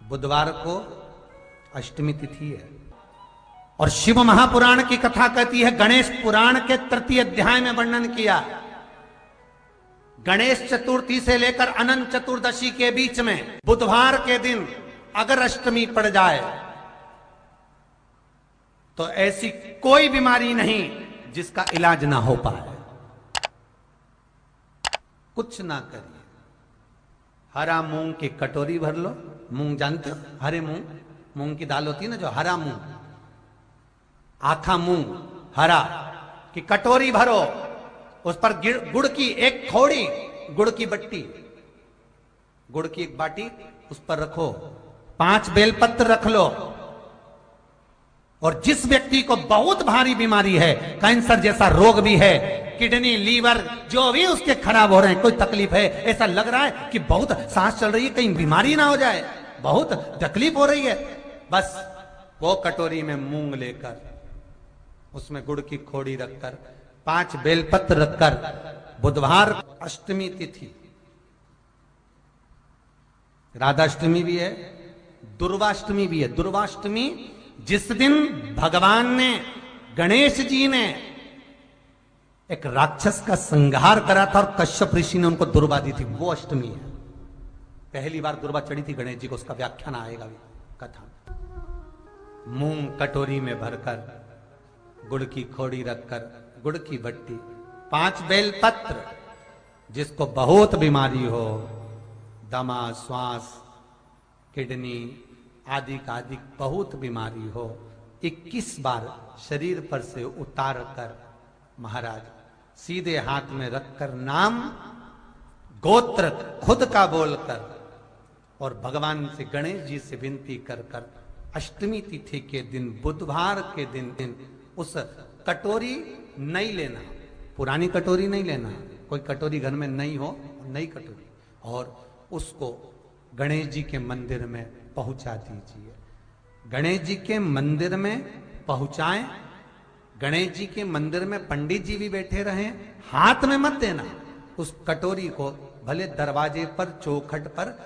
बुधवार को अष्टमी तिथि है। और शिव महापुराण की कथा कहती है, गणेश पुराण के तृतीय अध्याय में वर्णन किया, गणेश चतुर्थी से लेकर अनंत चतुर्दशी के बीच में बुधवार के दिन अगर अष्टमी पड़ जाए तो ऐसी कोई बीमारी नहीं जिसका इलाज ना हो पाए। कुछ ना करिए, हरा मूंग की कटोरी भर लो। मूंग जानते हो, हरे मूंग, मूंग की दाल होती है ना, जो हरा मूंग, आखा मूंग हरा की कटोरी भरो, उस पर गुड़ की एक थोड़ी, गुड़ की बट्टी, गुड़ की एक बाटी उस पर रखो, 5 बेलपत्र रख लो। और जिस व्यक्ति को बहुत भारी बीमारी है, कैंसर जैसा रोग भी है, किडनी लीवर जो भी उसके खराब हो रहे हैं, कोई तकलीफ है, ऐसा लग रहा है कि बहुत सांस चल रही है, कहीं बीमारी ना हो जाए, बहुत तकलीफ हो रही है, बस वो कटोरी में मूंग लेकर उसमें गुड़ की खोड़ी रखकर 5 बेलपत्र रखकर, बुधवार अष्टमी तिथि, राधाष्टमी भी है, दुर्वाष्टमी भी है। दुर्वाष्टमी जिस दिन भगवान ने, गणेश जी ने एक राक्षस का संहार करा था और कश्यप ऋषि ने उनको दुर्वा दी थी, वो अष्टमी है। पहली बार दुर्वा चढ़ी थी गणेश जी को, उसका व्याख्यान आएगा भी कथा। मूंग कटोरी में भरकर, गुड़ की खोड़ी रखकर, गुड़ की बट्टी, 5 बेलपत्र, जिसको बहुत बीमारी हो, दमा, श्वास, किडनी आदि का आदि बहुत बीमारी हो, 21 बार शरीर पर से उतार कर महाराज सीधे हाथ में रखकर नाम गोत्र खुद का बोलकर और भगवान से, गणेश जी से विनती कर कर अष्टमी तिथि के दिन, बुधवार के दिन उस कटोरी नहीं लेना, पुरानी कटोरी नहीं लेना, कोई कटोरी घर में नहीं हो, नई कटोरी, और उसको गणेश जी के मंदिर में पहुंचा दीजिए। गणेश जी के मंदिर में पहुंचाएं, गणेश जी के मंदिर में पंडित जी भी बैठे रहें, हाथ में मत देना उस कटोरी को, भले दरवाजे पर, चौखट पर,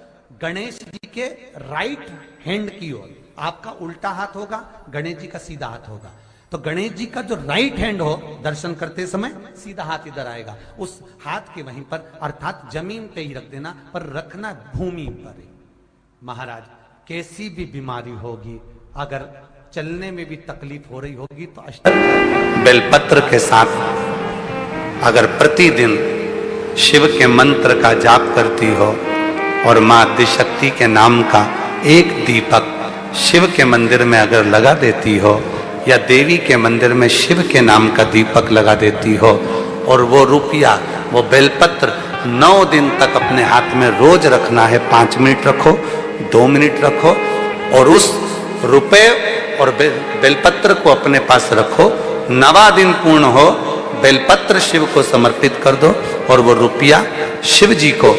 गणेश जी के राइट हैंड की ओर, आपका उल्टा हाथ होगा, गणेश जी का सीधा हाथ होगा, तो गणेश जी का जो राइट हैंड हो, दर्शन करते समय सीधा हाथ इधर आएगा, उस हाथ के वहीं पर, अर्थात जमीन पे ही रख देना, पर रखना भूमि पर ही। महाराज कैसी भी बीमारी होगी, अगर चलने में भी तकलीफ हो रही होगी तो बेलपत्र के साथ अगर प्रतिदिन शिव के मंत्र का जाप करती हो और मां आदिशक्ति के नाम का एक दीपक शिव के मंदिर में अगर लगा देती हो, या देवी के मंदिर में शिव के नाम का दीपक लगा देती हो, और वो रुपया, वो बेलपत्र 9 दिन तक अपने हाथ में रोज रखना है, 5 मिनट रखो, 2 मिनट रखो, और उस रुपए और बेलपत्र को अपने पास रखो, 9वां दिन पूर्ण हो, बेलपत्र शिव को समर्पित कर दो, और वो रुपया शिव जी को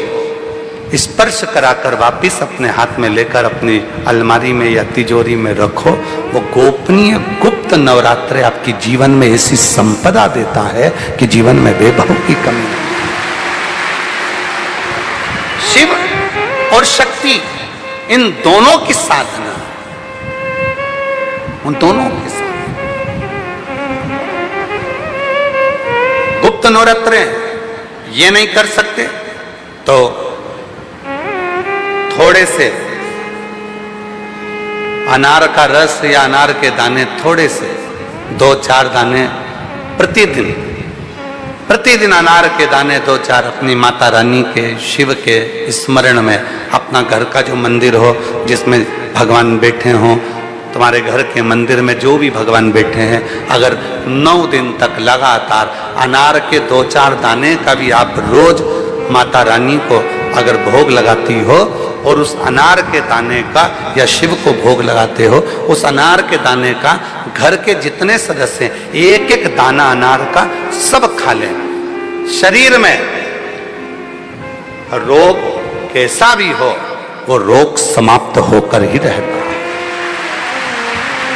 स्पर्श कराकर वापिस अपने हाथ में लेकर अपनी अलमारी में या तिजोरी में रखो। वो गोपनीय गुप्त नवरात्रे आपकी जीवन में ऐसी संपदा देता है कि जीवन में वैभव की कमी नहीं। शिव और शक्ति, इन दोनों की साधना, उन दोनों के साथ गुप्त नवरात्रे ये नहीं कर सकते तो थोड़े से अनार का रस या अनार के दाने, थोड़े से 2-4 दाने प्रतिदिन अनार के दाने 2-4 अपनी माता रानी के, शिव के स्मरण में, अपना घर का जो मंदिर हो जिसमें भगवान बैठे हों, तुम्हारे घर के मंदिर में जो भी भगवान बैठे हैं, अगर 9 दिन तक लगातार अनार के 2-4 दाने का भी आप रोज माता रानी को अगर भोग लगाती हो, और उस अनार के दाने का या शिव को भोग लगाते हो, उस अनार के दाने का घर के जितने सदस्य एक एक दाना अनार का सब खा लें, शरीर में रोग कैसा भी हो वो रोग समाप्त होकर ही रहता है।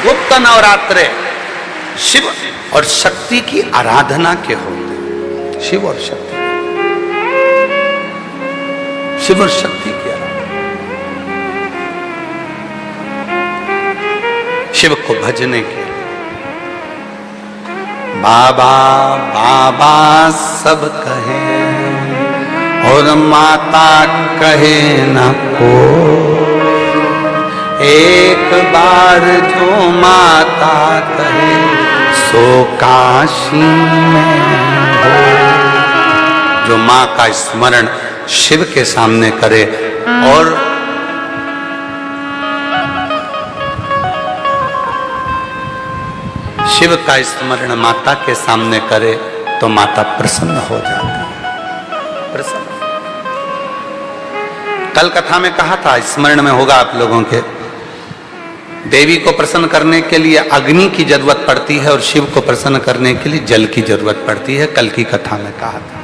गुप्त नवरात्रे शिव और शक्ति की आराधना के होते, शिव और शक्ति, शिव और शक्ति की आराधना। शिव को भजने के लिए। बाबा बाबा सब कहे और माता कहे न को, एक बार जो माता कहे सो काशी में हो। जो माँ का स्मरण शिव के सामने करे और शिव का स्मरण माता के सामने करे तो माता प्रसन्न हो जाती है। प्रसन्न। कल कथा में कहा था, स्मरण में होगा आप लोगों के, देवी को प्रसन्न करने के लिए अग्नि की जरूरत पड़ती है और शिव को प्रसन्न करने के लिए जल की जरूरत पड़ती है। कल की कथा में कहा था।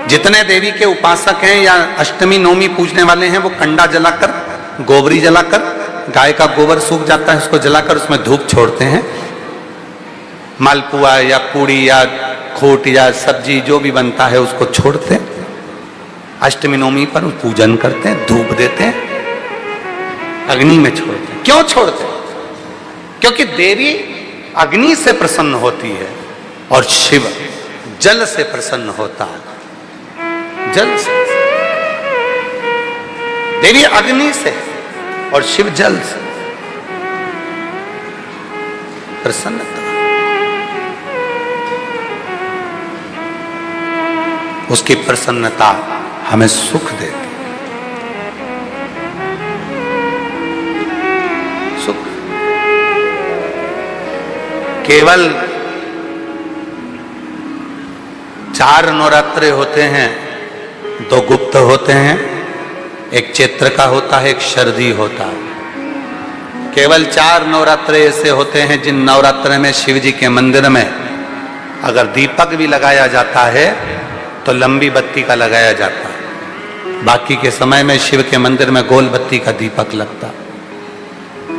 जितने देवी के उपासक हैं या अष्टमी नवमी पूजने वाले हैं, वो कंडा जलाकर, गोबरी जलाकर, गाय का गोबर सूख जाता है उसको जलाकर उसमें धूप छोड़ते हैं। मालपुआ या पूड़ी या खोट या सब्जी जो भी बनता है उसको छोड़ते हैं। अष्टमी नवमी पर पूजन करते हैं, धूप देते हैं, अग्नि में छोड़ते हैं। क्यों छोड़ते हैं? क्योंकि देवी अग्नि से प्रसन्न होती है और शिव जल से प्रसन्न होता है। जल से, देवी अग्नि से और शिव जल से प्रसन्नता। उसकी प्रसन्नता हमें सुख देती, सुख। केवल 4 नवरात्रे होते हैं, 2 गुप्त होते हैं, एक चैत्र का होता है, एक शरदी होता है। केवल 4 नवरात्रे ऐसे होते हैं जिन नवरात्रे में शिव जी के मंदिर में अगर दीपक भी लगाया जाता है तो लंबी बत्ती का लगाया जाता है। बाकी के समय में शिव के मंदिर में गोल बत्ती का दीपक लगता।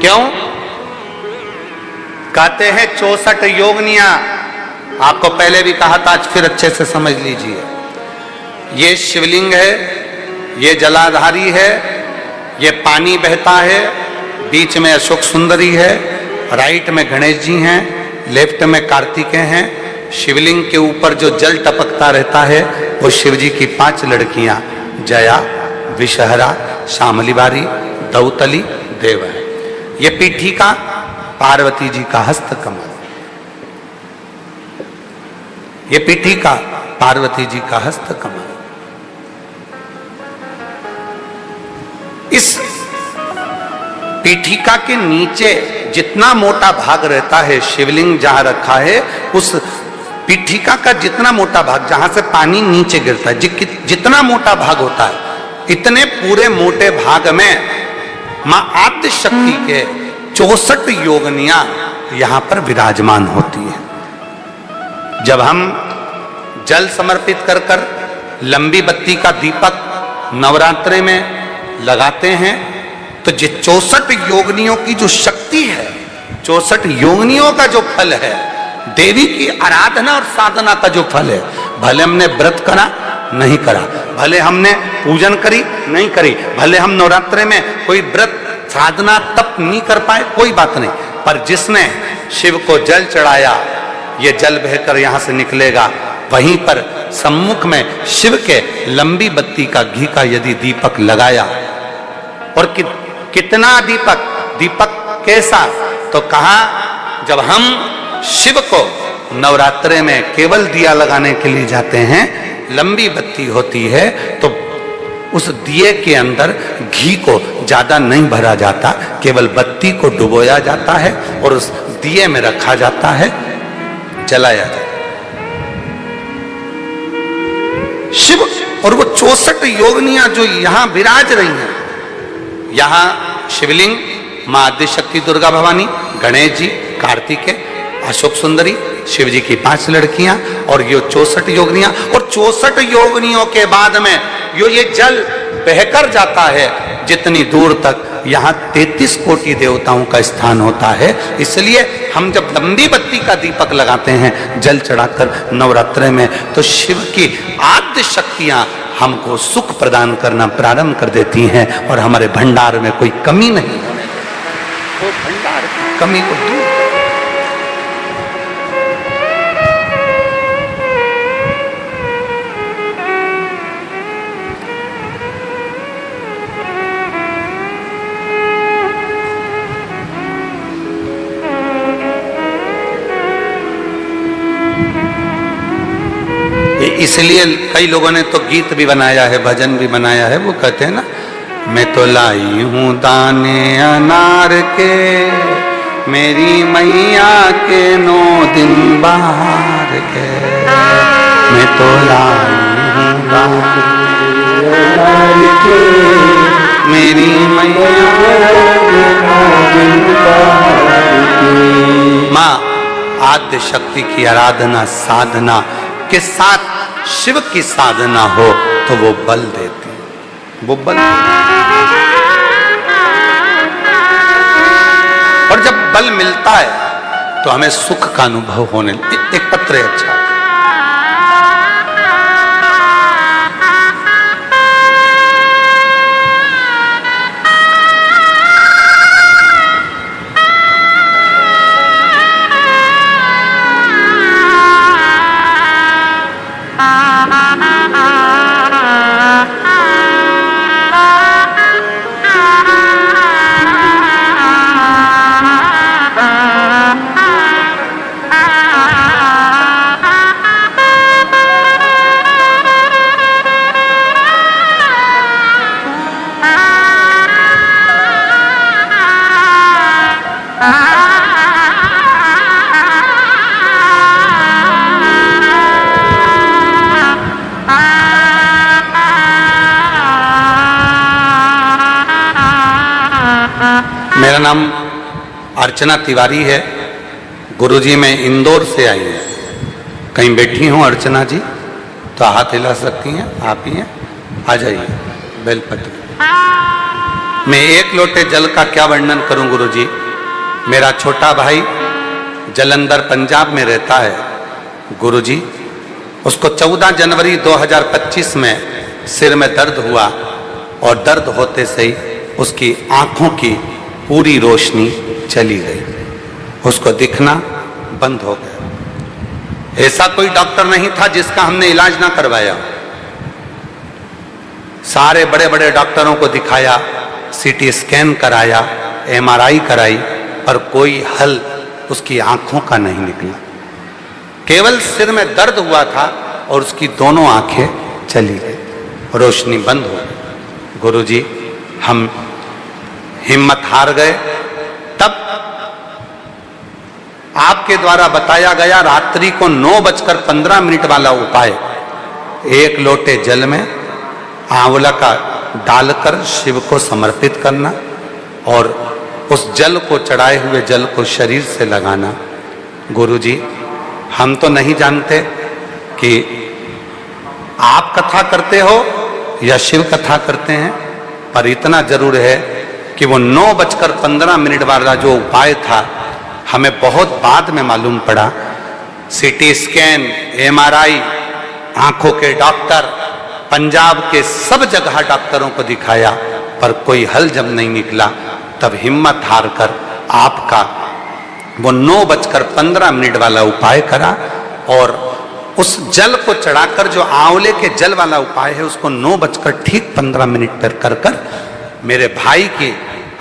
क्यों? कहते हैं 64 योगनियां। आपको पहले भी कहा था, आज फिर अच्छे से समझ लीजिए। ये शिवलिंग है, ये जलाधारी है, ये पानी बहता है, बीच में अशोक सुंदरी है, राइट में गणेश जी हैं, लेफ्ट में कार्तिकेय हैं। शिवलिंग के ऊपर जो जल टपकता रहता है वो शिव जी की 5 लड़कियां जया, विषहरा, शामलीबारी, दौतली, देव है। ये पीठिका पार्वती जी का हस्त कमल, ये पीठिका पार्वती जी का हस्त कमल। इस पीठिका के नीचे जितना मोटा भाग रहता है, शिवलिंग जहां रखा है उस पीठिका का जितना मोटा भाग, जहां से पानी नीचे गिरता है, जितना मोटा भाग होता है, इतने पूरे मोटे भाग में मां आद्य शक्ति के 64 योगनियां यहां पर विराजमान होती है। जब हम जल समर्पित कर कर लंबी बत्ती का दीपक नवरात्रे में लगाते हैं तो ये 64 योगनियों की जो शक्ति है, 64 योगनियों का जो फल है, देवी की आराधना और साधना का जो फल है, भले हमने व्रत करा नहीं करा, भले हमने पूजन करी नहीं करी, भले हम नवरात्रे में कोई व्रत साधना तप नहीं कर पाए, कोई बात नहीं, पर जिसने शिव को जल चढ़ाया, ये जल बहकर यहां से निकलेगा। वहीं पर सम्मुख में शिव के लंबी बत्ती का घी का यदि दीपक लगाया, और कितना दीपक कैसा, तो कहा जब हम शिव को नवरात्रे में केवल दिया लगाने के लिए जाते हैं, लंबी बत्ती होती है तो उस दिए के अंदर घी को ज्यादा नहीं भरा जाता, केवल बत्ती को डुबोया जाता है और उस दिए में रखा जाता है, जलाया जाता है। शिव और वो 64 योगनियां जो यहां विराज रही हैं, यहां शिवलिंग, मां आदिशक्ति दुर्गा भवानी, गणेश जी, कार्तिकेय, अशोक सुंदरी, शिव जी की 5 लड़कियां और ये 64 योगनियां, और 64 योगनियों के बाद में ये जल बहकर जाता है जितनी दूर तक, यहाँ 33 कोटि देवताओं का स्थान होता है। इसलिए हम जब लंबी बत्ती का दीपक लगाते हैं जल चढ़ाकर नवरात्रे में, तो शिव की आद्य शक्तियां हमको सुख प्रदान करना प्रारंभ कर देती हैं और हमारे भंडार में कोई कमी नहीं है। वो भंडार की कमी को दूर करे। इसलिए कई लोगों ने तो गीत भी बनाया है, भजन भी बनाया है। वो कहते हैं ना, मैं तो लाई हूं दाने अनार के, मेरी मैया के 9 दिन बाहर के। मैं तो लाई हूं दाने अनार के, मेरी मैया के 9 दिन बाहर के। माँ आद्य शक्ति की आराधना साधना के साथ शिव की साधना हो तो वो बल देती है, वो बल। और जब बल मिलता है तो हमें सुख का अनुभव होने। एक पत्र है अच्छा, मेरा नाम अर्चना तिवारी है। गुरुजी मैं इंदौर से आई हूँ। कहीं बैठी हूँ अर्चना जी तो हाथ हिला सकती हैं, आप ही हैं, आ जाइए। बेलपत्र। मैं 1 लोटे जल का क्या वर्णन करूं गुरुजी। मेरा छोटा भाई जलंधर पंजाब में रहता है गुरुजी। उसको 14 जनवरी 2025 में सिर में दर्द हुआ और दर्द होते से ही उसकी आंखों की पूरी रोशनी चली गई, उसको दिखना बंद हो गया। ऐसा कोई डॉक्टर नहीं था जिसका हमने इलाज ना करवाया। सारे बड़े बड़े डॉक्टरों को दिखाया, सीटी स्कैन कराया, MRI कराई, पर कोई हल उसकी आंखों का नहीं निकला। केवल सिर में दर्द हुआ था और उसकी दोनों आंखें चली गई, रोशनी बंद हो गई। गुरुजी हम हिम्मत हार गए। तब आपके द्वारा बताया गया रात्रि को 9:15 वाला उपाय, 1 लोटे जल में आंवला का डालकर शिव को समर्पित करना और उस जल को, चढ़ाए हुए जल को शरीर से लगाना। गुरुजी हम तो नहीं जानते कि आप कथा करते हो या शिव कथा करते हैं, पर इतना जरूर है कि वो 9:15 वाला जो उपाय था हमें बहुत बाद में मालूम पड़ा। सीटी स्कैन, MRI, आंखों के डॉक्टर, पंजाब के सब जगह डॉक्टरों को दिखाया, पर कोई हल जब नहीं निकला तब हिम्मत हार कर आपका वो 9:15 वाला उपाय करा और उस जल को चढ़ाकर, जो आंवले के जल वाला उपाय है, उसको 9:15 पर कर मेरे भाई की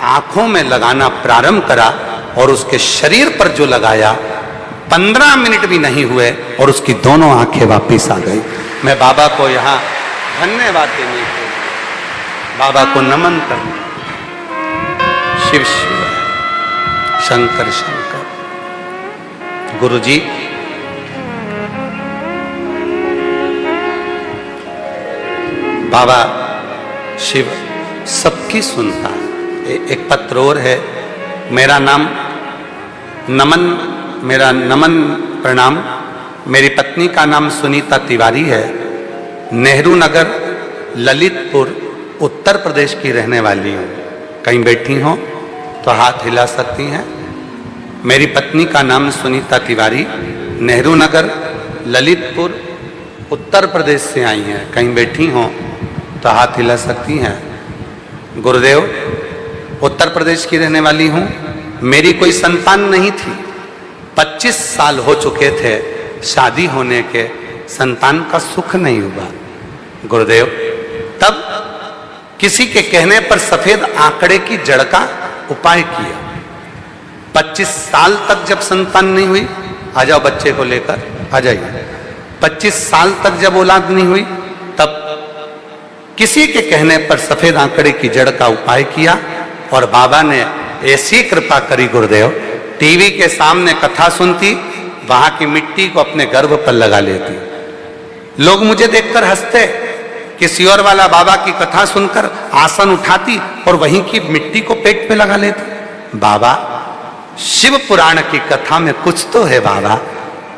आंखों में लगाना प्रारंभ करा और उसके शरीर पर जो लगाया 15 मिनट भी नहीं हुए और उसकी दोनों आंखें वापिस आ गई। मैं बाबा को यहाँ धन्यवाद देने को, बाबा को नमन करने, शिव शिव शंकर शंकर। गुरुजी बाबा शिव सबकी सुनता है। एक पत्र और है, मेरा नाम नमन, मेरा नमन प्रणाम। मेरी पत्नी का नाम सुनीता तिवारी है, नेहरू नगर ललितपुर उत्तर प्रदेश की रहने वाली हूँ। कहीं बैठी हो तो हाथ हिला सकती हैं। मेरी पत्नी का नाम सुनीता तिवारी, नेहरू नगर ललितपुर उत्तर प्रदेश से आई हैं। कहीं बैठी हो तो हाथ हिला सकती हैं। गुरुदेव उत्तर प्रदेश की रहने वाली हूँ, मेरी कोई संतान नहीं थी, 25 साल हो चुके थे शादी होने के, संतान का सुख नहीं हुआ। गुरुदेव तब किसी के कहने पर सफेद आंकड़े की जड़ का उपाय किया। 25 साल तक जब संतान नहीं हुई, आ जाओ बच्चे को लेकर आ जाइए, 25 साल तक जब औलाद नहीं हुई, तब किसी के कहने पर सफेद आंकड़े की जड़ का उपाय किया और बाबा ने ऐसी कृपा करी गुरुदेव, टीवी के सामने कथा सुनती, वहां की मिट्टी को अपने गर्भ पर लगा लेती। लोग मुझे देखकर हंसते, किसी और वाला बाबा की कथा सुनकर आसन उठाती और वहीं की मिट्टी को पेट पे लगा लेती। बाबा शिव पुराण की कथा में कुछ तो है बाबा,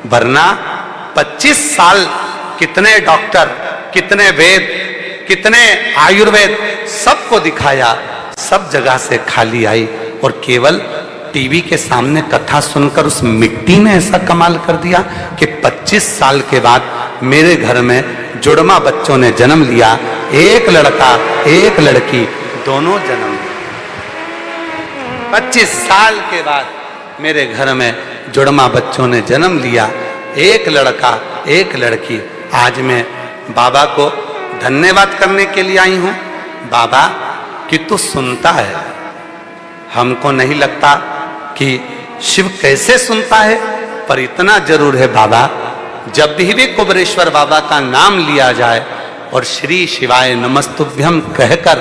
वरना 25 साल कितने डॉक्टर, कितने वेद, कितने आयुर्वेद, सबको दिखाया, सब जगह से खाली आई और केवल टीवी के सामने कथा सुनकर उस मिट्टी ने ऐसा कमाल कर दिया कि 25 साल के बाद मेरे घर में जुड़वा बच्चों ने जन्म लिया, एक लड़का एक लड़की, दोनों जन्म लिया। 25 साल के बाद मेरे घर में जुड़वा बच्चों ने जन्म लिया, एक लड़का एक लड़की। आज मैं बाबा को धन्यवाद करने के लिए आई हूं। बाबा कि तू सुनता है, हमको नहीं लगता कि शिव कैसे सुनता है, पर इतना जरूर है बाबा, जब भी कुबरेश्वर बाबा का नाम लिया जाए और श्री शिवाय नमस्तुभ्यम कहकर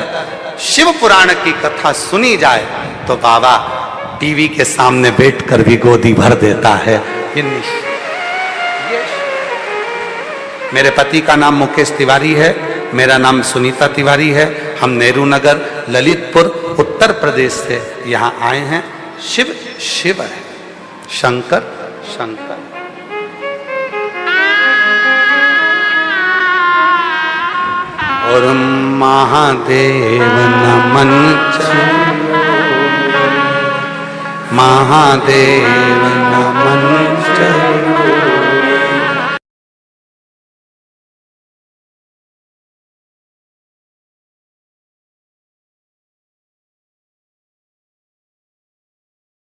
शिव पुराण की कथा सुनी जाए तो बाबा टीवी के सामने बैठकर भी गोदी भर देता है। मेरे पति का नाम मुकेश तिवारी है, मेरा नाम सुनीता तिवारी है। हम नेहरू नगर ललितपुर उत्तर प्रदेश से यहाँ आए हैं। शिव शिव है, शंकर शंकर। और महादेव नमन चलो, महादेव नमन चलो।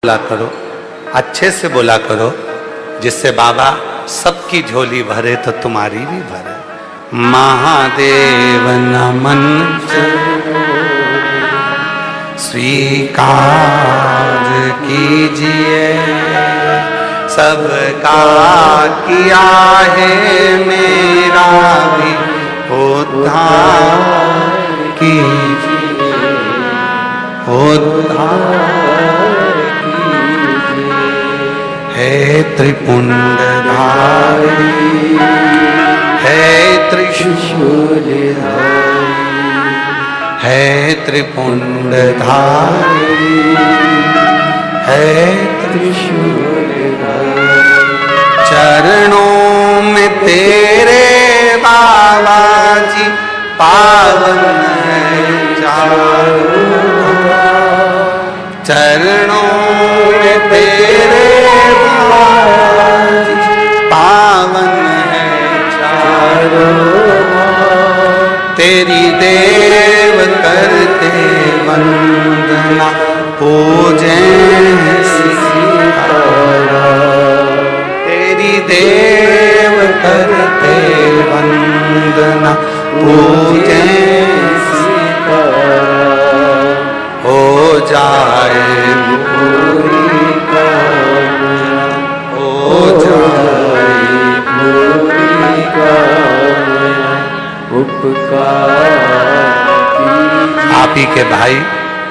बोला करो, अच्छे से बोला करो, जिससे बाबा सबकी झोली भरे तो तुम्हारी भी भरे। महादेव नमन स्वीकार कीजिए, सबका किया है मेरा भी उद्धार कीजिए, उद्धार है त्रिपुंडधारी, है त्रिशूलधारी, है त्रिपुंडधारी, है त्रिशूलधारी। चरणों में तेरे बाबा जी पावन है चारों, चरणों में तेरे पावन है चारों, तेरी देव करते वंदना, पूजे सितारा, तेरी देव करते वंदना, पूजे सितारा। हो जाए पूरी कामना, हो जाए पूरी कामना, उपकार। आप ही के भाई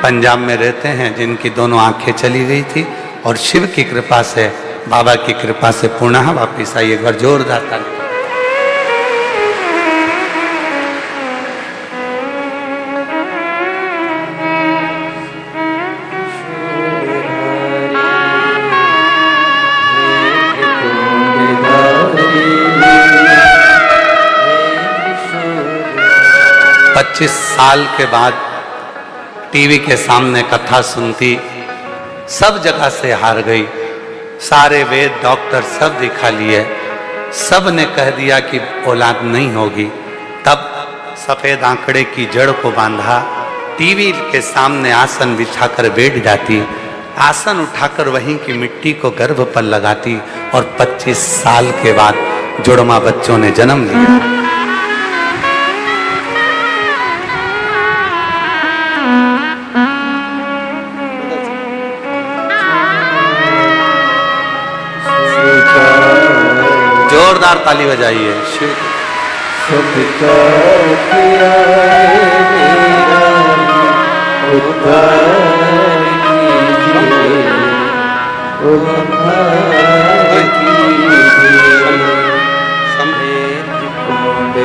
पंजाब में रहते हैं, जिनकी दोनों आंखें चली गई थी और शिव की कृपा से, बाबा की कृपा से पुनः वापिस आई। एक बार जोरदार ताली। पच्चीस साल के बाद टीवी के सामने कथा सुनती, सब जगह से हार गई। सारे वेद डॉक्टर सब दिखा लिए, सब ने कह दिया कि औलाद नहीं होगी। तब सफेद आंकड़े की जड़ को बांधा, टीवी के सामने आसन बिछाकर बैठ जाती आसन उठाकर वहीं की मिट्टी को गर्भ पर लगाती और 25 साल के बाद जुड़वा बच्चों ने जन्म लिया। जोरदार ताली बजाइए। सबका किया है मेरा उद्धार कीजिए, उद्धार कीजिए।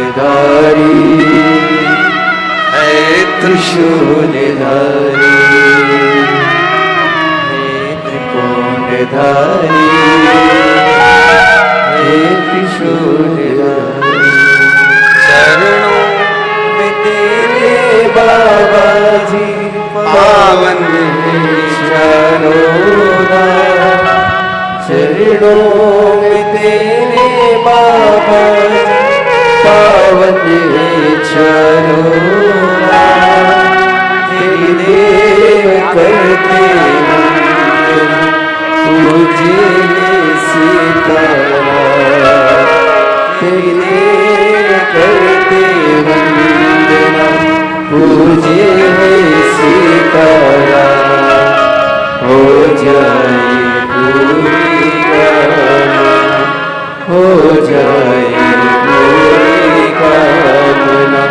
त्रिशूलधारी है त्रिशूलधारी, है त्रिकोणधारी, है त्रिशूलधारी। चरणों में तेरे बाबा जी पावन चरोदा, चरणों में तेरे बाबा जी पावन चरोदा। तेरी देव करते तुझे सीतारा, तेरी देव करते वंदना पूजे सीतारा। हो जाए पूरी कामना, हो जाए पूरी कामना।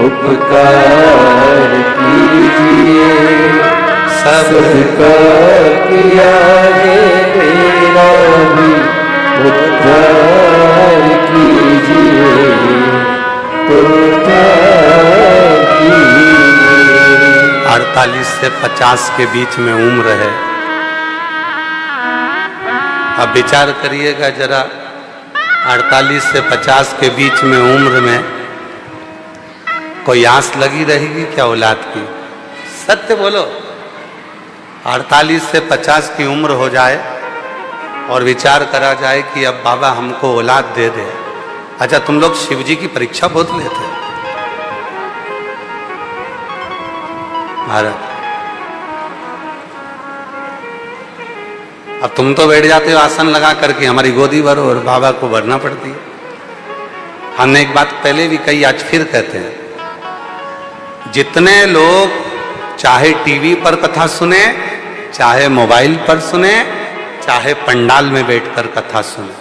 उपकार कीजिए सबका किया है मेरा भी उद्धार कीजिए, उद्धार कीजिए। 48 से 50 के बीच में उम्र है। अब विचार करिएगा जरा, 48 से 50 के बीच में उम्र में कोई आस लगी रहेगी क्या औलाद की? सत्य बोलो। 48 से 50 की उम्र हो जाए और विचार करा जाए कि अब बाबा हमको औलाद दे दे। अच्छा, तुम लोग शिव जी की परीक्षा बहुत लेते हैं महाराज। अब तुम तो बैठ जाते हो आसन लगा करके, हमारी गोदी भरो, और बाबा को भरना पड़ती है। हमने एक बात पहले भी कही, आज फिर कहते हैं, जितने लोग चाहे टीवी पर कथा सुने, चाहे मोबाइल पर सुने, चाहे पंडाल में बैठकर कथा सुने,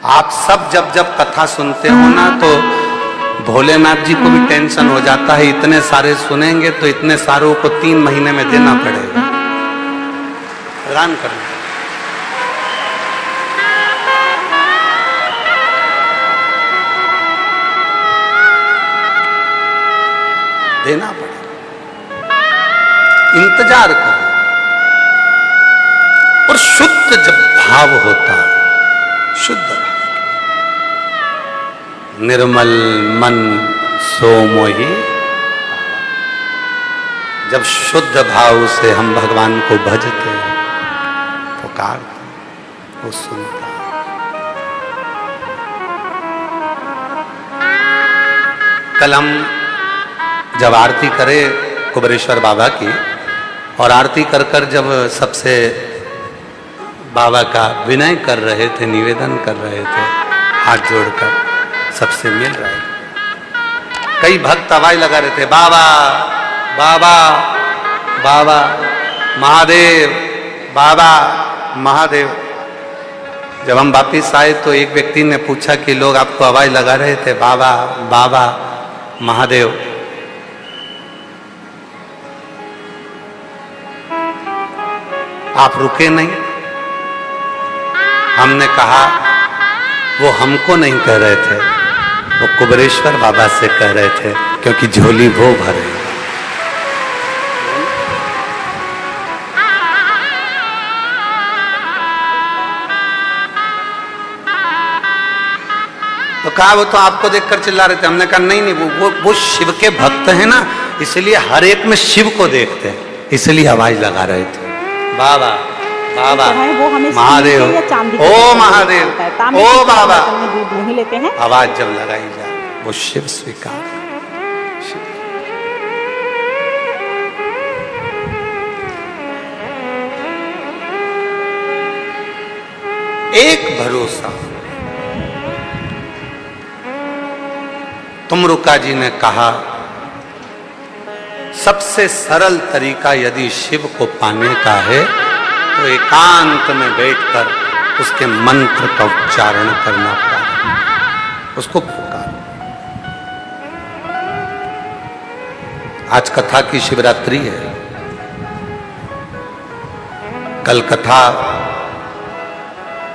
आप सब जब जब कथा सुनते हो ना, तो भोलेनाथ जी को भी टेंशन हो जाता है, इतने सारे सुनेंगे तो इतने सारों को 3 महीने में देना पड़ेगा। हैरान करना। देना पड़ेगा, इंतजार करो। और शुद्ध जब भाव होता है, शुद्ध निर्मल मन सो मोहि, जब शुद्ध भाव से हम भगवान को भजते हैं, पुकारते, वो सुनता। कल हम जब आरती करे कुबेरेश्वर बाबा की, और आरती कर कर जब सबसे बाबा का विनय कर रहे थे, निवेदन कर रहे थे, हाथ जोड़कर सबसे मिल रहे थे, कई भक्त आवाज लगा रहे थे, बाबा बाबा बाबा महादेव, बाबा महादेव। जब हम वापिस आए तो एक व्यक्ति ने पूछा कि लोग आपको आवाज लगा रहे थे बाबा बाबा महादेव। आप रुके नहीं। हमने कहा वो हमको नहीं कह रहे थे, वो कुबेरेश्वर बाबा से कह रहे थे, क्योंकि झोली वो भरे। तो कहा वो तो आपको देखकर चिल्ला रहे थे। हमने कहा नहीं नहीं, वो शिव के भक्त हैं ना, इसलिए हर एक में शिव को देखते हैं, इसलिए आवाज लगा रहे थे बाबा बाबा महादेव, ओ महादेव, ओ बाबा। दूध नहीं लेते हैं। आवाज जब लगाई जाए वो शिव स्वीकार। एक भरोसा। तुमरुका जी ने कहा, सबसे सरल तरीका यदि शिव को पाने का है तो एकांत में बैठकर उसके मंत्र का उच्चारण करना पड़ा, उसको पुकार। आज कथा की शिवरात्रि है, कल कथा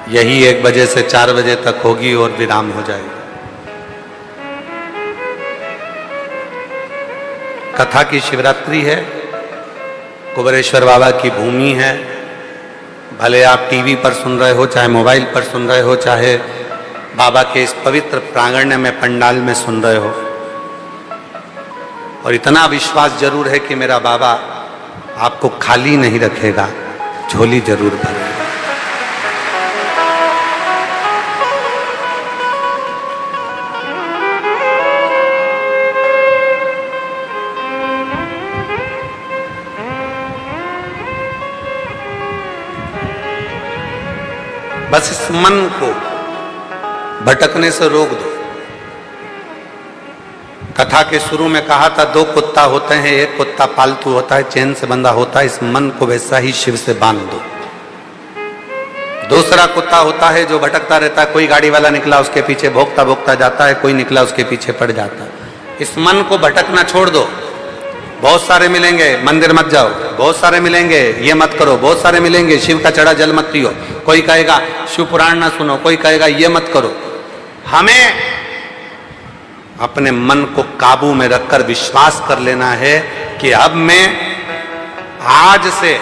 यही 1 बजे से 4 बजे तक होगी और विराम हो जाएगी। कथा की शिवरात्रि है, कुबेरेश्वर बाबा की भूमि है। भले आप टीवी पर सुन रहे हो, चाहे मोबाइल पर सुन रहे हो, चाहे बाबा के इस पवित्र प्रांगण में पंडाल में सुन रहे हो, और इतना विश्वास जरूर है कि मेरा बाबा आपको खाली नहीं रखेगा, झोली जरूर भरेगा। बस इस मन को भटकने से रोक दो। कथा के शुरू में कहा था 2 कुत्ता होते हैं, एक कुत्ता पालतू होता है, चैन से बंधा होता है। इस मन को वैसा ही शिव से बांध दो। दूसरा कुत्ता होता है जो भटकता रहता है, कोई गाड़ी वाला निकला उसके पीछे भोंकता भोंकता जाता है, कोई निकला उसके पीछे पड़ जाता है। इस मन को भटकना छोड़ दो। बहुत सारे मिलेंगे, मंदिर मत जाओ, बहुत सारे मिलेंगे, ये मत करो, बहुत सारे मिलेंगे, शिव का चढ़ा जल मत पियो, कोई कहेगा शिव पुराण ना सुनो, कोई कहेगा ये मत करो। हमें अपने मन को काबू में रखकर विश्वास कर लेना है कि अब मैं आज से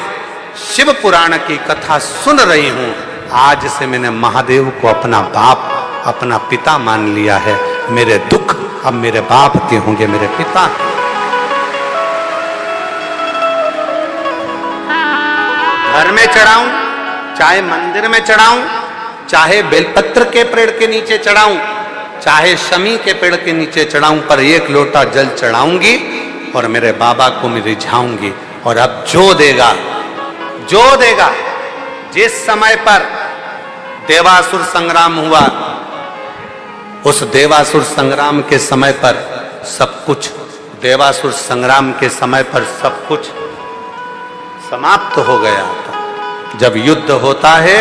शिव पुराण की कथा सुन रही हूं, आज से मैंने महादेव को अपना बाप, अपना पिता मान लिया है। मेरे दुख अब मेरे बाप के होंगे, मेरे पिता। घर में चढ़ाऊं, चाहे मंदिर में चढ़ाऊं, चाहे बेलपत्र के पेड़ के नीचे चढ़ाऊं, चाहे शमी के पेड़ के नीचे चढ़ाऊं, पर 1 लोटा जल चढ़ाऊंगी और मेरे बाबा को मैं रिझाऊंगी। और अब जो देगा, जिस समय पर देवासुर संग्राम हुआ, उस देवासुर संग्राम के समय पर सब कुछ, देवासुर संग्राम के समय पर सब कुछ समाप्त हो गया था। जब युद्ध होता है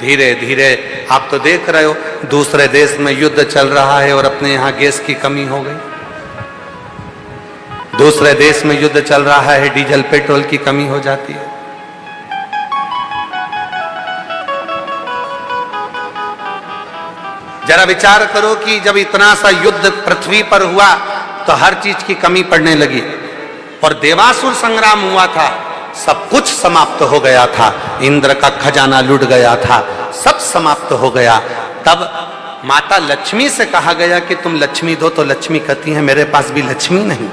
धीरे धीरे, आप तो देख रहे हो दूसरे देश में युद्ध चल रहा है और अपने यहां गैस की कमी हो गई। दूसरे देश में युद्ध चल रहा है, डीजल पेट्रोल की कमी हो जाती है। जरा विचार करो कि जब इतना सा युद्ध पृथ्वी पर हुआ तो हर चीज की कमी पड़ने लगी, और देवासुर संग्राम हुआ था, सब कुछ समाप्त हो गया था, इंद्र का खजाना लूट गया था, सब समाप्त हो गया। तब माता लक्ष्मी से कहा गया कि तुम लक्ष्मी दो, तो लक्ष्मी कहती है मेरे पास भी लक्ष्मी नहीं।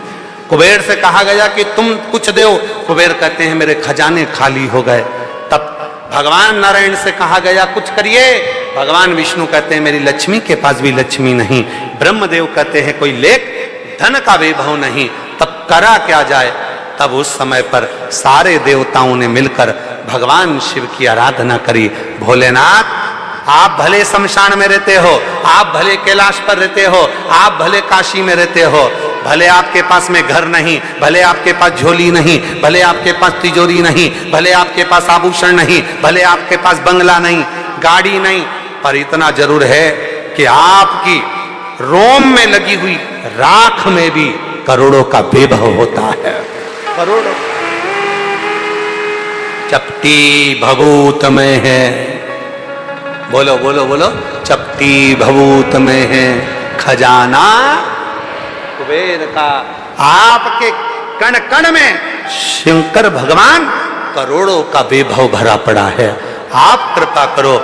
कुबेर से कहा गया कि तुम कुछ दो, कुबेर कहते हैं मेरे खजाने खाली हो गए। तब भगवान नारायण से कहा गया कुछ करिए, भगवान विष्णु कहते हैं मेरी लक्ष्मी के पास भी लक्ष्मी नहीं। ब्रह्मदेव कहते हैं कोई लेख धन का वैभव नहीं। तब करा क्या जाए? तब उस समय पर सारे देवताओं ने मिलकर भगवान शिव की आराधना करी। भोलेनाथ, आप भले शमशान में रहते हो, आप भले कैलाश पर रहते हो, आप भले काशी में रहते हो, भले आपके पास में घर नहीं, भले आपके पास झोली नहीं, भले आपके पास तिजोरी नहीं, भले आपके पास आभूषण नहीं, भले आपके पास बंगला नहीं, गाड़ी नहीं, पर इतना जरूर है कि आपकी रोम में लगी हुई राख में भी करोड़ों का वैभव होता है। करोड़ों चपटी भभूत में है, बोलो बोलो बोलो, चपटी भभूत में है खजाना कुबेर का। आपके कण कण में शंकर भगवान करोड़ों का वैभव भरा पड़ा है। आप कृपा करो।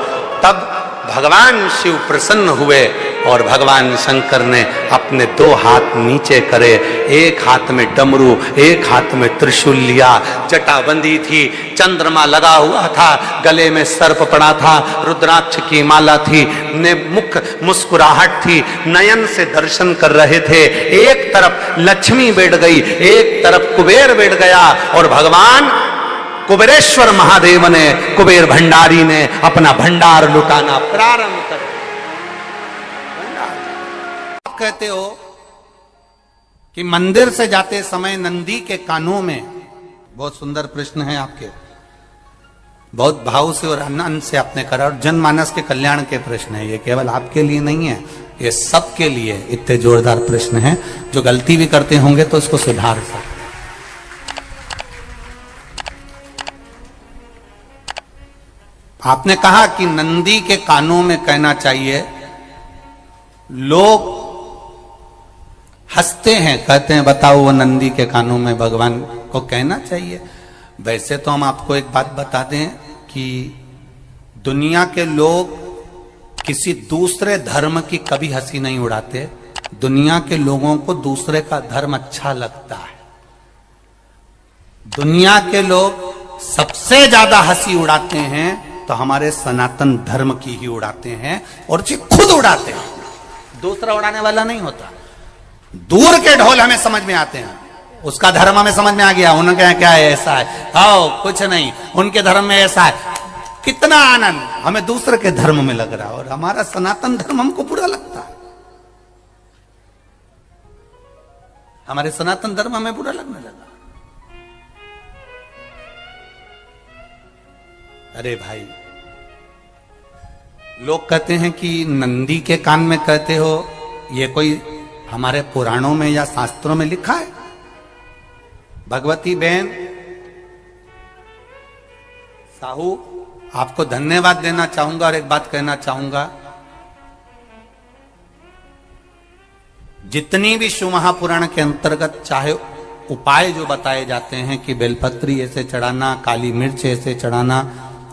तब भगवान शिव प्रसन्न हुए और भगवान शंकर ने अपने 2 हाथ नीचे करे, एक हाथ में डमरू, एक हाथ में त्रिशूल लिया, जटा बंधी थी, चंद्रमा लगा हुआ था, गले में सर्प पड़ा था, रुद्राक्ष की माला थी, ने मुख मुस्कुराहट थी, नयन से दर्शन कर रहे थे। एक तरफ लक्ष्मी बैठ गई, एक तरफ कुबेर बैठ गया, और भगवान कुबेरेश्वर महादेव ने, कुबेर भंडारी ने अपना भंडार लुटाना प्रारंभ कर दिया। आप कहते हो कि मंदिर से जाते समय नंदी के कानों में, बहुत सुंदर प्रश्न है आपके, बहुत भाव से और आनंद से आपने करा, और जनमानस के कल्याण के प्रश्न है ये, केवल आपके लिए नहीं है, ये सबके लिए इतने जोरदार प्रश्न हैं। जो गलती भी करते होंगे तो इसको सुधार सकते। आपने कहा कि नंदी के कानों में कहना चाहिए, लोग हंसते हैं, कहते हैं बताओ वो नंदी के कानों में भगवान को कहना चाहिए। वैसे तो हम आपको एक बात बता दें कि दुनिया के लोग किसी दूसरे धर्म की कभी हंसी नहीं उड़ाते। दुनिया के लोगों को दूसरे का धर्म अच्छा लगता है। दुनिया के लोग सबसे ज्यादा हंसी उड़ाते हैं तो हमारे सनातन धर्म की ही उड़ाते हैं, और जी खुद उड़ाते हैं, दूसरा उड़ाने वाला नहीं होता। दूर के ढोल हमें समझ में आते हैं, उसका धर्म हमें समझ में आ गया, उनके यहाँ क्या है, ऐसा है, आओ कुछ नहीं, उनके धर्म में ऐसा है, कितना आनंद हमें दूसरे के धर्म में लग रहा है, और हमारा सनातन धर्म हमको बुरा लगता है। हमारे सनातन धर्म हमें बुरा लगने लगा। अरे भाई, लोग कहते हैं कि नंदी के कान में कहते हो, ये कोई हमारे पुराणों में या शास्त्रों में लिखा है? भगवती बहन साहू, आपको धन्यवाद देना चाहूंगा और एक बात कहना चाहूंगा, जितनी भी शिव महापुराण के अंतर्गत चाहे उपाय जो बताए जाते हैं कि बेलपत्री ऐसे चढ़ाना, काली मिर्च ऐसे चढ़ाना,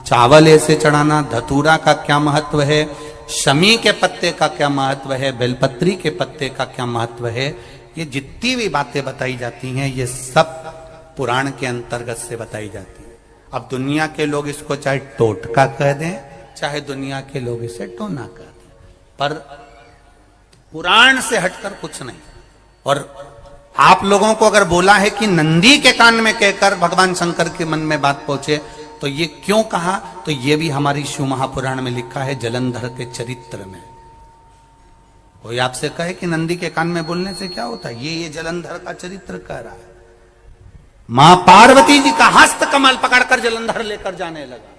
चावल ऐसे चढ़ाना, धतूरा का क्या महत्व है, शमी के पत्ते का क्या महत्व है, बेलपत्री के पत्ते का क्या महत्व है, ये जितनी भी बातें बताई जाती हैं ये सब पुराण के अंतर्गत से बताई जाती है। अब दुनिया के लोग इसको चाहे टोटका कह दें, चाहे दुनिया के लोग इसे टोना कह दें, पर पुराण से हटकर कुछ नहीं। और आप लोगों को अगर बोला है कि नंदी के कान में कहकर भगवान शंकर के मन में बात पहुंचे, तो ये क्यों कहा, तो ये भी हमारी शिव महापुराण में लिखा है, जलंधर के चरित्र में। कोई आपसे कहे कि नंदी के कान में बोलने से क्या होता है, ये जलंधर का चरित्र कह रहा है। मां पार्वती जी का हस्त कमल पकड़कर जलंधर लेकर जाने लगा।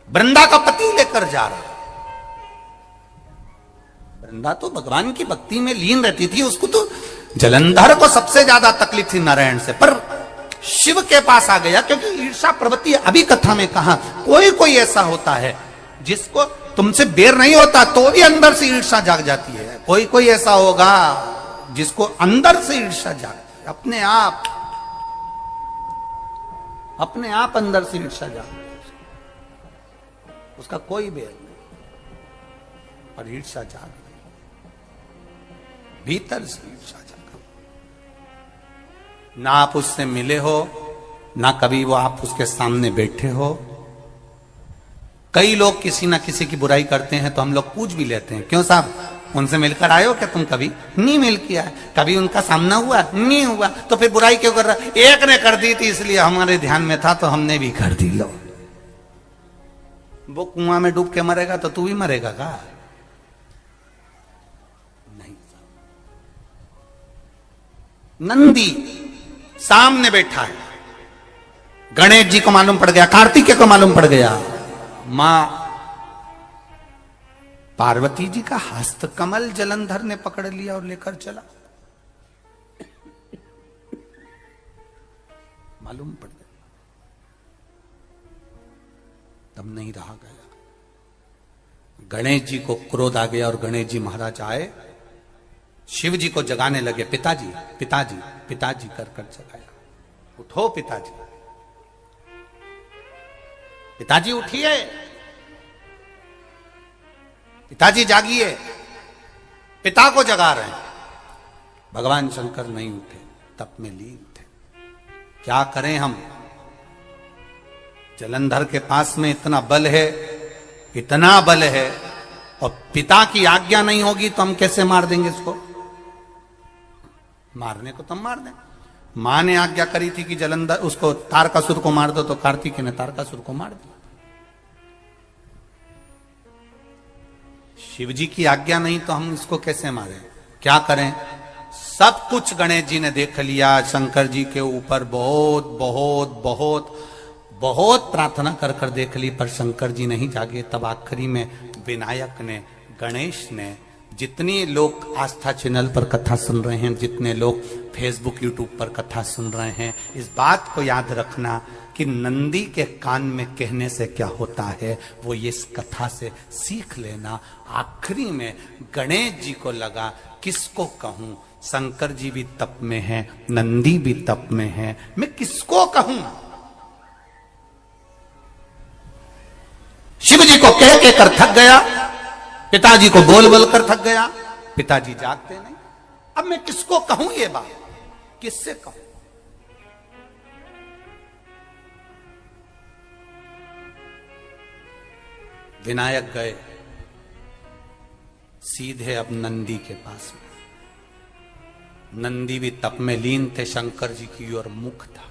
वृंदा का पति लेकर जा रहा। वृंदा तो भगवान की भक्ति में लीन रहती थी, उसको तो जलंधर को सबसे ज्यादा तकलीफ थी नारायण से, पर शिव के पास आ गया, क्योंकि ईर्षा प्रवृत्ति, अभी कथा में कहा, कोई कोई ऐसा होता है जिसको तुमसे बेर नहीं होता तो भी अंदर से ईर्षा जाग जाती है। कोई कोई ऐसा होगा जिसको अंदर से ईर्षा जागती है, अपने आप अंदर से ईर्षा जागती है, उसका कोई बेर नहीं, पर ईर्षा जाग रही, भीतर से ईर्षा जाग। ना आप उससे मिले हो, ना कभी वो आप उसके सामने बैठे हो। कई लोग किसी ना किसी की बुराई करते हैं तो हम लोग पूछ भी लेते हैं, क्यों साहब उनसे मिलकर आए हो क्या तुम? कभी नहीं मिल किया, कभी उनका सामना हुआ नहीं हुआ, तो फिर बुराई क्यों कर रहा? एक ने कर दी थी इसलिए हमारे ध्यान में था तो हमने भी कर दी। लो, वो कुआं में डूब के मरेगा तो तू भी मरेगा का? नहीं। नंदी सामने बैठा है, गणेश जी को मालूम पड़ गया, कार्तिकेय को मालूम पड़ गया, मां पार्वती जी का हस्त कमल जलंधर ने पकड़ लिया और लेकर चला। मालूम पड़ गया, तब नहीं रहा गया। गणेश जी को क्रोध आ गया और गणेश जी महाराज आए, शिव जी को जगाने लगे, पिताजी पिताजी पिताजी कर कर जगाया, उठो पिताजी, पिताजी उठिए, पिताजी जागिए, पिता को जगा रहे हैं। भगवान शंकर नहीं उठे, तप में लीन थे। क्या करें हम? जलंधर के पास में इतना बल है, इतना बल है, और पिता की आज्ञा नहीं होगी तो हम कैसे मार देंगे इसको? मारने को तुम मार दे। मां ने आज्ञा करी थी कि जलंधर उसको तारकासुर को मार दो, तो कार्तिकेय ने तारकासुर को मार दिया। शिव जी की आज्ञा नहीं तो हम इसको कैसे मारें? क्या करें? सब कुछ गणेश जी ने देख लिया, शंकर जी के ऊपर बहुत बहुत बहुत बहुत प्रार्थना कर कर देख ली, पर शंकर जी नहीं जागे। तब आखिरी में विनायक ने, गणेश ने, जितने लोग आस्था चैनल पर कथा सुन रहे हैं, जितने लोग फेसबुक यूट्यूब पर कथा सुन रहे हैं, इस बात को याद रखना कि नंदी के कान में कहने से क्या होता है वो ये इस कथा से सीख लेना। आखिरी में गणेश जी को लगा किसको कहूं, शंकर जी भी तप में हैं, नंदी भी तप में हैं, मैं किसको कहूं? शिव जी को कह के कर थक गया, पिताजी को बोल बोल कर थक गया, पिताजी जागते नहीं। अब मैं किसको कहूं ये बात, किससे कहूं? विनायक गए सीधे अब नंदी के पास में। नंदी भी तप में लीन थे, शंकर जी की ओर मुख था,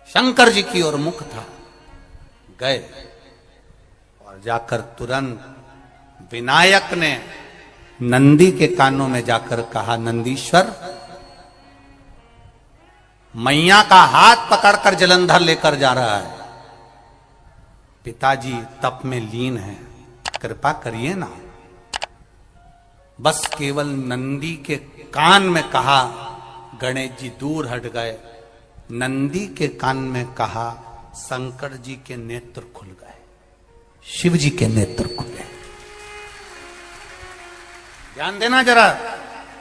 शंकर जी की ओर मुख था। गए और जाकर तुरंत विनायक ने नंदी के कानों में जाकर कहा, नंदीश्वर, मैया का हाथ पकड़कर जलंधर लेकर जा रहा है, पिताजी तप में लीन है, कृपा करिए ना। बस केवल नंदी के कान में कहा, गणेश जी दूर हट गए। नंदी के कान में कहा, शंकर जी के नेत्र खुल गए, शिव जी के नेत्र खुले। ध्यान देना जरा,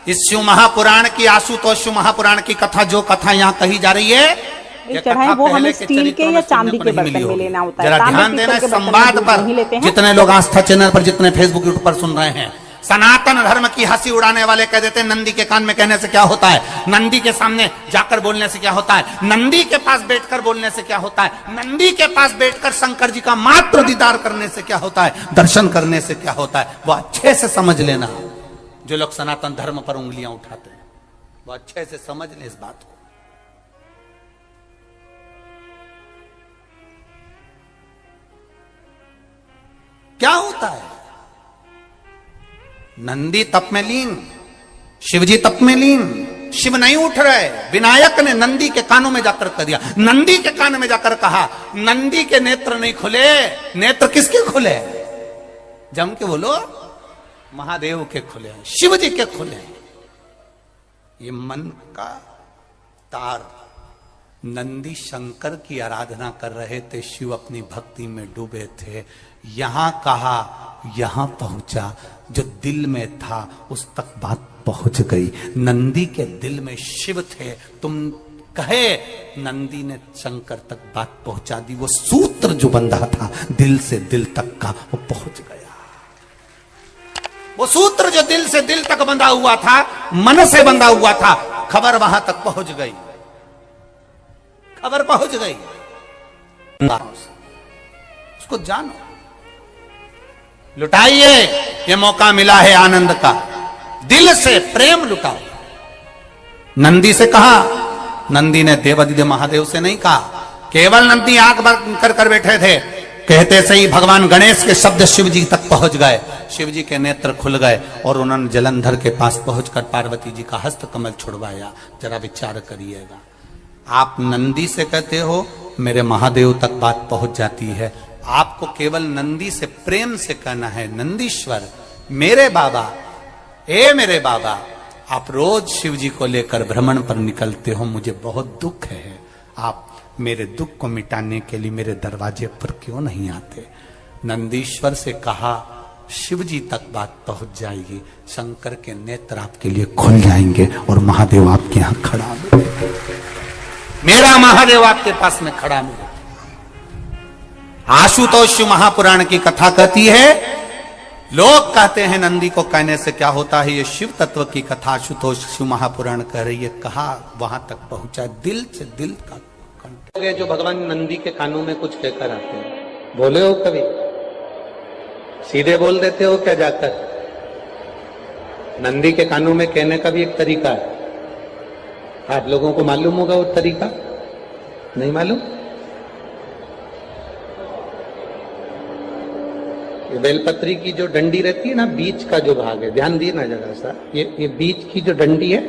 इस शिव महापुराण की, आशुतोष शिव महापुराण की कथा, जो कथा यहां कही जा रही है, चढ़ाई वो हमें स्टील के या चांदी के बर्तन में लेना होता है। जरा ध्यान देना संवाद पर, जितने लोग आस्था चैनल पर, जितने फेसबुक यूट्यूब पर सुन रहे हैं, सनातन धर्म की हंसी उड़ाने वाले कह देते हैं नंदी के कान में कहने से क्या होता है, नंदी के सामने जाकर बोलने से क्या होता है, नंदी के पास बैठकर बोलने से क्या होता है, नंदी के पास बैठकर शंकर जी का मात्र दीदार करने से क्या होता है, दर्शन करने से क्या होता है, वो अच्छे से समझ लेना। जो लोग सनातन धर्म पर उंगलियां उठाते हैं वो अच्छे से समझ ले इस बात को। क्या होता है? नंदी तप में लीन, शिवजी तप में लीन, शिव नहीं उठ रहे। विनायक ने नंदी के कानों में जाकर कह दिया, नंदी के कान में जाकर कहा, नंदी के नेत्र नहीं खुले। नेत्र किसके खुले? जम के बोलो, महादेव के खुले, शिव जी के खुले। ये मन का तार। नंदी शंकर की आराधना कर रहे थे, शिव अपनी भक्ति में डूबे थे। यहां कहा, यहां पहुंचा, जो दिल में था उस तक बात पहुंच गई। नंदी के दिल में शिव थे, तुम कहे, नंदी ने शंकर तक बात पहुंचा दी। वो सूत्र जो बंधा था दिल से दिल तक का, वो पहुंच गया। वो सूत्र जो दिल से दिल तक बंधा हुआ था, मन से बंधा हुआ था, खबर वहां तक पहुंच गई, खबर पहुंच गई। उसको जानो, लुटाइए, ये मौका मिला है आनंद का, दिल से प्रेम लुटाओ। नंदी से कहा, नंदी ने देवादिदेव महादेव से नहीं कहा। केवल नंदी आंख बंद कर कर बैठे थे, कहते से ही भगवान गणेश के शब्द शिव जी तक पहुंच गए। शिव जी के नेत्र खुल गए और उन्होंने जलंधर के पास पहुंचकर पार्वती जी का हस्त कमल छुड़वाया। जरा विचार करिएगा, आप नंदी से कहते हो मेरे महादेव तक बात पहुंच जाती है। आपको केवल नंदी से प्रेम से कहना है, नंदीश्वर मेरे बाबा, ए मेरे बाबा, आप रोज शिव जी को लेकर भ्रमण पर निकलते हो, मुझे बहुत दुख है, आप मेरे दुख को मिटाने के लिए मेरे दरवाजे पर क्यों नहीं आते? नंदीश्वर से कहा, शिव जी तक बात पहुंच जाएगी, शंकर के नेत्र आपके लिए खुल जाएंगे और महादेव आपके यहां खड़ा मिले, मेरा महादेव आपके पास में खड़ा मिले। आशुतोष महापुराण की कथा कहती है, लोग कहते हैं नंदी को कहने से क्या होता है, ये शिव तत्व की कथा आशुतोष शिव महापुराण कह रही है। कहा वहां तक पहुंचा, दिल से दिल का कंठ। जो भगवान नंदी के कानों में कुछ कहकर आते हैं, बोले हो कभी? सीधे बोल देते हो क्या जाकर? नंदी के कानों में कहने का भी एक तरीका है, आप लोगों को मालूम होगा वो तरीका, नहीं मालूम? ये बेलपत्री की जो डंडी रहती है ना, बीच का जो भाग है, ध्यान दिए ना जरा सा, ये बीच की जो डंडी है